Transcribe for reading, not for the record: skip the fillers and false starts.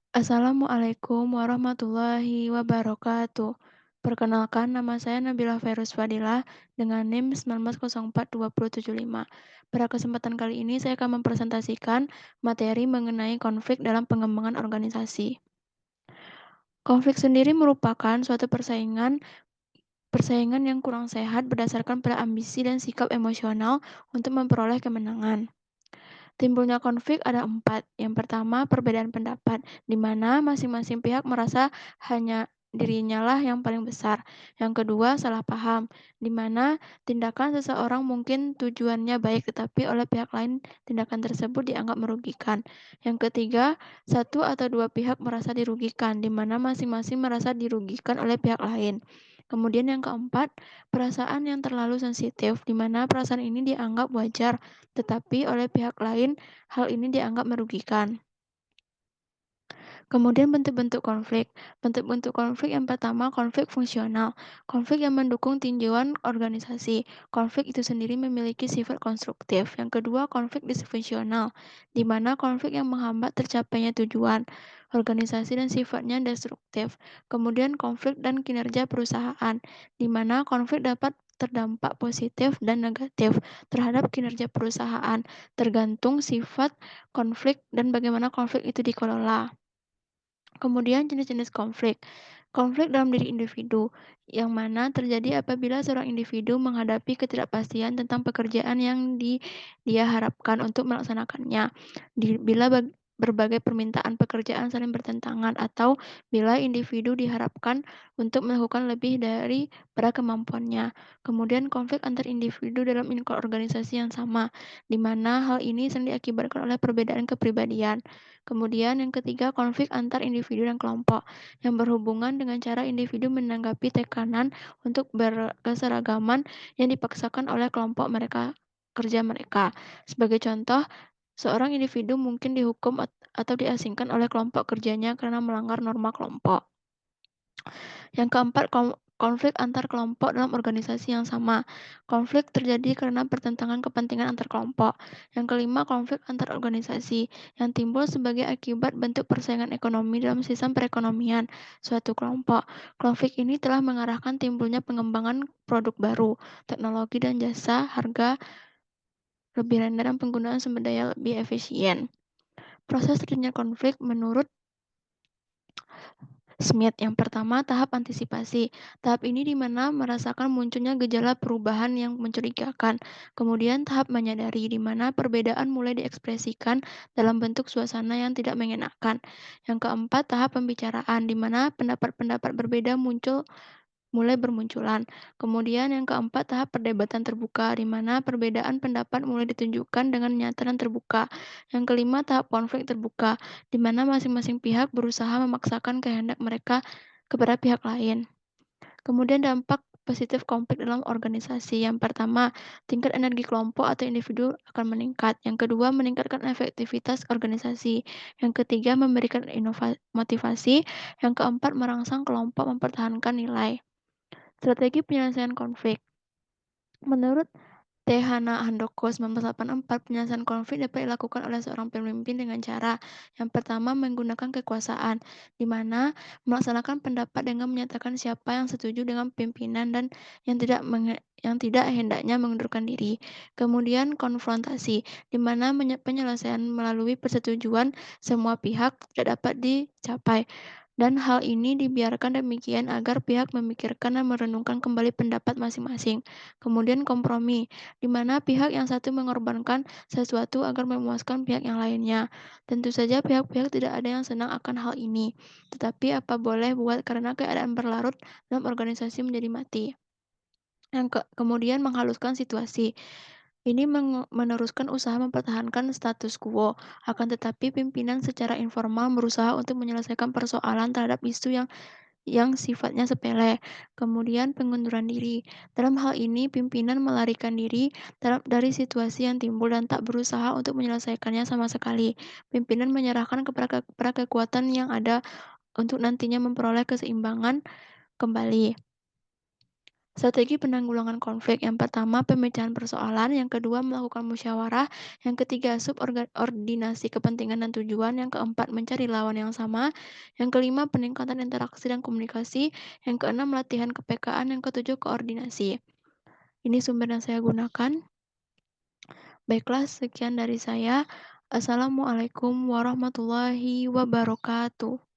Assalamualaikum warahmatullahi wabarakatuh. Perkenalkan, nama saya Nabila Virus Fadilah dengan NIM 19042075. Pada kesempatan kali ini saya akan mempresentasikan materi mengenai konflik dalam pengembangan organisasi. Konflik sendiri merupakan suatu persaingan persaingan yang kurang sehat berdasarkan pada ambisi dan sikap emosional untuk memperoleh kemenangan. Timbulnya konflik ada empat. Yang pertama, perbedaan pendapat, di mana masing-masing pihak merasa hanya dirinya lah yang paling besar. Yang kedua, salah paham, di mana tindakan seseorang mungkin tujuannya baik, tetapi oleh pihak lain tindakan tersebut dianggap merugikan. Yang ketiga, satu atau dua pihak merasa dirugikan, di mana masing-masing merasa dirugikan oleh pihak lain. Kemudian yang keempat, perasaan yang terlalu sensitif, di mana perasaan ini dianggap wajar tetapi oleh pihak lain hal ini dianggap merugikan. Kemudian bentuk-bentuk konflik. Bentuk-bentuk konflik yang pertama konflik fungsional. Konflik yang mendukung tinjauan organisasi. Konflik itu sendiri memiliki sifat konstruktif. Yang kedua konflik disfungsional, di mana konflik yang menghambat tercapainya tujuan organisasi dan sifatnya destruktif. Kemudian konflik dan kinerja perusahaan, di mana konflik dapat terdampak positif dan negatif terhadap kinerja perusahaan, tergantung sifat konflik dan bagaimana konflik itu dikelola. Kemudian jenis-jenis konflik. Konflik dalam diri individu, yang mana terjadi apabila seorang individu menghadapi ketidakpastian tentang pekerjaan yang dia harapkan untuk melaksanakannya. Bila berbagai permintaan pekerjaan saling bertentangan atau bila individu diharapkan untuk melakukan lebih dari pada kemampuannya. Kemudian konflik antar individu dalam lingkup organisasi yang sama, di mana hal ini sering diakibatkan oleh perbedaan kepribadian. Kemudian yang ketiga, konflik antar individu dan kelompok yang berhubungan dengan cara individu menanggapi tekanan untuk berkeseragaman yang dipaksakan oleh kelompok mereka kerja mereka. Sebagai contoh, seorang individu mungkin dihukum atau diasingkan oleh kelompok kerjanya karena melanggar norma kelompok. Yang keempat, konflik antar kelompok dalam organisasi yang sama. Konflik terjadi karena pertentangan kepentingan antar kelompok. Yang kelima, konflik antar organisasi yang timbul sebagai akibat bentuk persaingan ekonomi dalam sistem perekonomian suatu kelompok. Konflik ini telah mengarahkan timbulnya pengembangan produk baru, teknologi dan jasa, harga lebih rendah dan penggunaan sumber daya lebih efisien. Proses terjadinya konflik menurut Smith. Yang pertama, tahap antisipasi. Tahap ini di mana merasakan munculnya gejala perubahan yang mencurigakan. Kemudian tahap menyadari, di mana perbedaan mulai diekspresikan dalam bentuk suasana yang tidak mengenakan. Yang keempat, tahap pembicaraan, di mana pendapat-pendapat berbeda mulai bermunculan. Kemudian yang keempat, tahap perdebatan terbuka, di mana perbedaan pendapat mulai ditunjukkan dengan nyata dan terbuka. Yang kelima, tahap konflik terbuka, di mana masing-masing pihak berusaha memaksakan kehendak mereka kepada pihak lain. Kemudian dampak positif konflik dalam organisasi. Yang pertama, tingkat energi kelompok atau individu akan meningkat. Yang kedua, meningkatkan efektivitas organisasi. Yang ketiga, memberikan motivasi. Yang keempat, merangsang kelompok mempertahankan nilai. Strategi penyelesaian konflik. Menurut T. Hana Handoko 1984, penyelesaian konflik dapat dilakukan oleh seorang pemimpin dengan cara yang pertama menggunakan kekuasaan, di mana melaksanakan pendapat dengan menyatakan siapa yang setuju dengan pimpinan dan yang tidak hendaknya mengundurkan diri. Kemudian konfrontasi, di mana penyelesaian melalui persetujuan semua pihak tidak dapat dicapai. Dan hal ini dibiarkan demikian agar pihak memikirkan dan merenungkan kembali pendapat masing-masing. Kemudian kompromi, di mana pihak yang satu mengorbankan sesuatu agar memuaskan pihak yang lainnya. Tentu saja pihak-pihak tidak ada yang senang akan hal ini, tetapi apa boleh buat karena keadaan berlarut dalam organisasi menjadi mati. Kemudian menghaluskan situasi. Ini meneruskan usaha mempertahankan status quo, akan tetapi pimpinan secara informal berusaha untuk menyelesaikan persoalan terhadap isu yang sifatnya sepele. Kemudian pengunduran diri. Dalam hal ini, pimpinan melarikan diri dari situasi yang timbul dan tak berusaha untuk menyelesaikannya sama sekali. Pimpinan menyerahkan kepada kekuatan yang ada untuk nantinya memperoleh keseimbangan kembali. Strategi penanggulangan konflik, yang pertama pemecahan persoalan, yang kedua melakukan musyawarah, yang ketiga subordinasi kepentingan dan tujuan, yang keempat mencari lawan yang sama, yang kelima peningkatan interaksi dan komunikasi, yang keenam latihan kepekaan, yang ketujuh koordinasi. Ini sumber yang saya gunakan. Baiklah, sekian dari saya. Assalamualaikum warahmatullahi wabarakatuh.